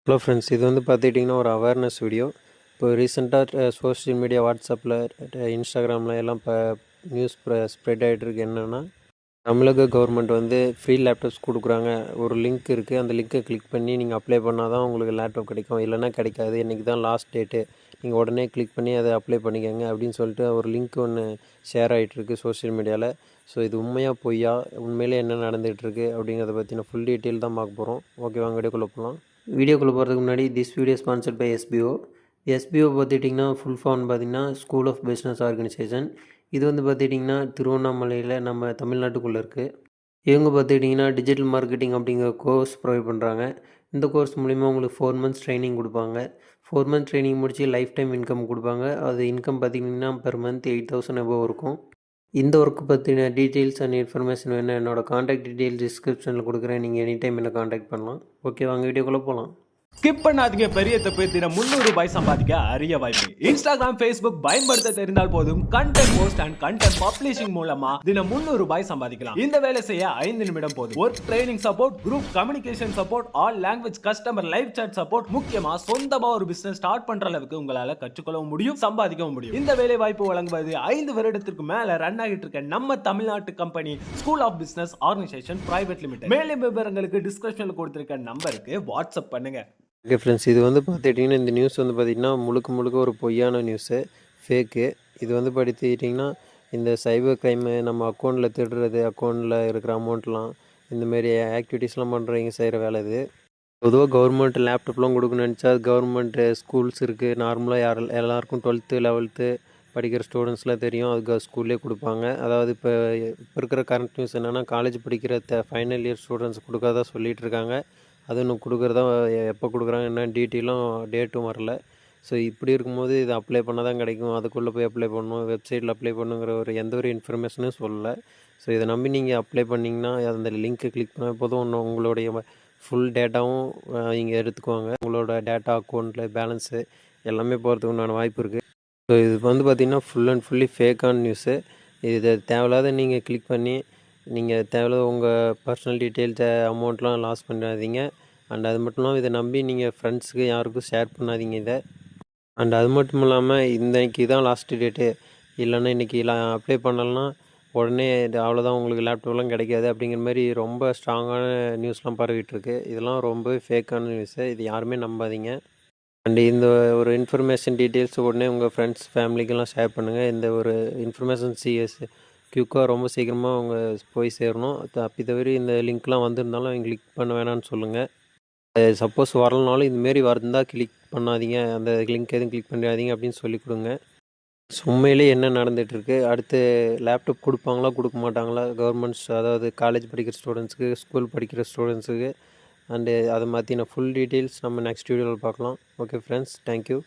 Hello friends, இது வந்து பார்த்துக்கிட்டிங்கன்னா ஒரு அவேர்னஸ் வீடியோ. இப்போ ரீசெண்டாக சோஷியல் மீடியா வாட்ஸ்அப்பில், இன்ஸ்டாகிராமில் எல்லாம் இப்போ நியூஸ் ஸ்ப்ரெட் ஆகிட்டு இருக்கு. என்னென்னா, தமிழக கவர்மெண்ட் வந்து ஃப்ரீ லேப்டாப்ஸ் கொடுக்குறாங்க. ஒரு லிங்க் இருக்குது, அந்த லிங்க்கை கிளிக் பண்ணி நீங்கள் அப்ளை பண்ணால் தான் உங்களுக்கு லேப்டாப் கிடைக்கும், இல்லைன்னா கிடைக்காது, இன்றைக்கி தான் லாஸ்ட் டேட்டு, நீங்கள் உடனே கிளிக் பண்ணி அதை அப்ளை பண்ணிக்கோங்க அப்படின்னு சொல்லிட்டு ஒரு லிங்க் ஒன்று ஷேர் ஆகிட்டுருக்கு சோஷியல் மீடியாவில். ஸோ இது உண்மையாக பொய்யா, உண்மையிலே என்ன நடந்துகிட்ருக்கு அப்படிங்கிறத பற்றின ஃபுல் டீட்டெயில் தான் பார்க்க போகிறோம். ஓகே, வாங்க வீடியோக்குள்ளே போகலாம். வீடியோக்குள்ளே போகிறதுக்கு முன்னாடி this video sponsored by SBO. SBO பார்த்துட்டிங்கன்னா ஃபுல் ஃபார்ம் பார்த்திங்கன்னா ஸ்கூல் ஆஃப் பிஸ்னஸ் ஆர்கனைசேஷன். இது வந்து பார்த்துக்கிட்டிங்கன்னா திருவண்ணாமலையில் நம்ம தமிழ்நாட்டுக்குள்ளே இருக்குது. இவங்க பார்த்துக்கிட்டிங்கன்னா டிஜிட்டல் மார்க்கெட்டிங் அப்படிங்கிற கோர்ஸ் ப்ரொவைட் பண்ணுறாங்க. இந்த கோர்ஸ் மூலிமா உங்களுக்கு 4 months ட்ரைனிங் கொடுப்பாங்க. 4 months ட்ரைனிங் முடித்து லைஃப் டைம் இன்கம் கொடுப்பாங்க. அது இன்கம் பார்த்திங்கன்னா பெர் மந்த் 8,000 above இருக்கும். இந்த ஒர்க்கு பற்றின டீட்டெயில்ஸ் அண்ட் இன்ஃபர்மேஷன் வேணும், என்னோடய காண்டாக்ட் டீட்டெயில்ஸ் டிஸ்கிரிப்ஷனில் கொடுக்குறேன். நீங்கள் எனி டைம் என்ன காண்டாக்ட் பண்ணலாம். ஓகே, வாங்க வீடியோக்குள்ளே போகலாம். ஸ்கிப் பண்ணாதீங்க. பெரிய தப்பு. தினம் 300 ரூபாய் சம்பாதிக்க அரிய வாய்ப்பு. இன்ஸ்டாகிராம், ஃபேஸ்புக் பயன்படுத்த தெரிந்தால் போதும். Content post and content publishing மூலமா தினம் 300 ரூபாய் சம்பாதிக்கலாம். இந்த வேலை செய்ய 5 நிமிடம் போதும். Work training support, group communication support, all language customer live chat support, முக்கியமா சொந்தமா ஒரு பிசினஸ் ஸ்டார்ட் பண்ற அளவுக்கு உங்களால கற்றுக்கொள்ளவும் முடியும், சம்பாதிக்கவும் முடியும். இந்த வேலை வாய்ப்பு வழங்குவது 5 வருடத்திற்கு மேல ரன் ஆகிட்டு இருக்க நம்ம தமிழ்நாட்டு company school of business organisation private limited. மேலும் விவரங்களுக்கு டிஸ்கிரிப்ஷன்ல கொடுத்திருக்க நம்பருக்கு வாட்ஸ்அப் பண்ணுங்க. ஓகே ஃப்ரெண்ட்ஸ், இது வந்து பார்த்துக்கிட்டிங்கன்னா இந்த நியூஸ் வந்து பார்த்திங்கன்னா முழுக்க ஒரு பொய்யான நியூஸு, ஃபேக்கு. இது வந்து பார்த்துக்கிட்டிங்கன்னா இந்த சைபர் க்ரைமு, நம்ம அக்கௌண்ட்டில் திருடுறது, அக்கௌண்ட்டில் இருக்கிற அமௌண்ட்லாம், இந்தமாரி ஆக்டிவிட்டீஸ்லாம் பண்ணுறவங்க செய்கிற வேலை இது. பொதுவாக கவர்மெண்ட் லேப்டாப்லாம் கொடுக்கணும்னு நினச்சா கவர்மெண்ட்டு ஸ்கூல்ஸ் இருக்குது. நார்மலாக எல்லாருக்கும் 12th 11th படிக்கிற ஸ்டூடெண்ட்ஸ்லாம் தெரியும், அதுக்கு ஸ்கூல்லே கொடுப்பாங்க. அதாவது இப்போ இருக்கிற கரண்ட் நியூஸ் என்னென்னா, காலேஜ் படிக்கிற ஃபைனல் இயர் ஸ்டூடெண்ட்ஸ் கொடுக்காதா சொல்லிகிட்டு இருக்காங்க. அது இன்னும் கொடுக்குறதா, எப்போ கொடுக்குறாங்க என்ன டீட்டெயிலும் டேட்டும் வரல. ஸோ இப்படி இருக்கும்போது இது அப்ளை பண்ணால் தான் கிடைக்கும், அதுக்குள்ளே போய் அப்ளை பண்ணணும், வெப்சைட்டில் அப்ளை பண்ணுங்கிற எந்த ஒரு இன்ஃபர்மேஷனும் சொல்லலை. ஸோ இதை நம்பி நீங்கள் அப்ளை பண்ணிங்கன்னா அந்த லிங்க்கை கிளிக் பண்ண போதும் ஒன்று உங்களுடைய ஃபுல் டேட்டாவும் இங்கே எடுத்துக்குவாங்க. உங்களோட டேட்டா, அக்கௌண்ட்டில் பேலன்ஸு எல்லாமே போகிறதுக்கு உண்டான வாய்ப்பு இருக்குது. ஸோ இது வந்து பார்த்திங்கன்னா ஃபுல் அண்ட் ஃபுல்லி ஃபேக்கான நியூஸு. இது தேவையில்லாத நீங்கள் கிளிக் பண்ணி நீங்கள் தேவையில்லாத உங்கள் பர்சனல் டீட்டெயில்ஸை அமௌண்ட்லாம் லாஸ் பண்ணாதீங்க. அண்ட் அது மட்டும் இல்லாமல் இதை நம்பி நீங்கள் ஃப்ரெண்ட்ஸுக்கு யாருக்கும் ஷேர் பண்ணாதீங்க இதை. அண்ட் அது மட்டும் இல்லாமல் இன்றைக்கி தான் லாஸ்ட்டு டேட்டு, இல்லைன்னா இன்றைக்கி அப்ளை பண்ணலன்னா உடனே அவ்வளோதான், உங்களுக்கு லேப்டாப்லாம் கிடைக்காது அப்படிங்கிற மாதிரி ரொம்ப ஸ்ட்ராங்கான நியூஸ்லாம் பரவிட்டுருக்கு. இதெல்லாம் ரொம்பவே ஃபேக்கான நியூஸு. இது யாருமே நம்பாதீங்க. அண்ட் இந்த ஒரு இன்ஃபர்மேஷன் டீட்டெயில்ஸ் உடனே உங்கள் ஃப்ரெண்ட்ஸ் ஃபேமிலிக்கெல்லாம் ஷேர் பண்ணுங்கள். இந்த ஒரு இன்ஃபர்மேஷன் குயிக்காக ரொம்ப சீக்கிரமாக அவங்க போய் சேரணும். அப்படி தவிர இந்த லிங்க்லாம் வந்திருந்தாலும் அவங்க கிளிக் பண்ண வேணான்னு சொல்லுங்கள். சப்போஸ் வரலனாலும் இதுமாரி வந்தால் கிளிக் பண்ணாதீங்க, அந்த லிங்க் எதுவும் கிளிக் பண்ணாதீங்க அப்படின்னு சொல்லி கொடுங்க. உண்மையிலே என்ன நடந்துகிட்ருக்கு, அடுத்து லேப்டாப் கொடுப்பாங்களா கொடுக்க மாட்டாங்களா கவர்மெண்ட்ஸ், அதாவது காலேஜ் படிக்கிற ஸ்டூடெண்ட்ஸுக்கு, ஸ்கூல் படிக்கிற ஸ்டூடெண்ட்ஸுக்கு, அண்டு அதை மாற்றின ஃபுல் டீட்டெயில்ஸ் நம்ம நெக்ஸ்ட் வீடியோவில் பார்க்கலாம். Okay friends, thank you.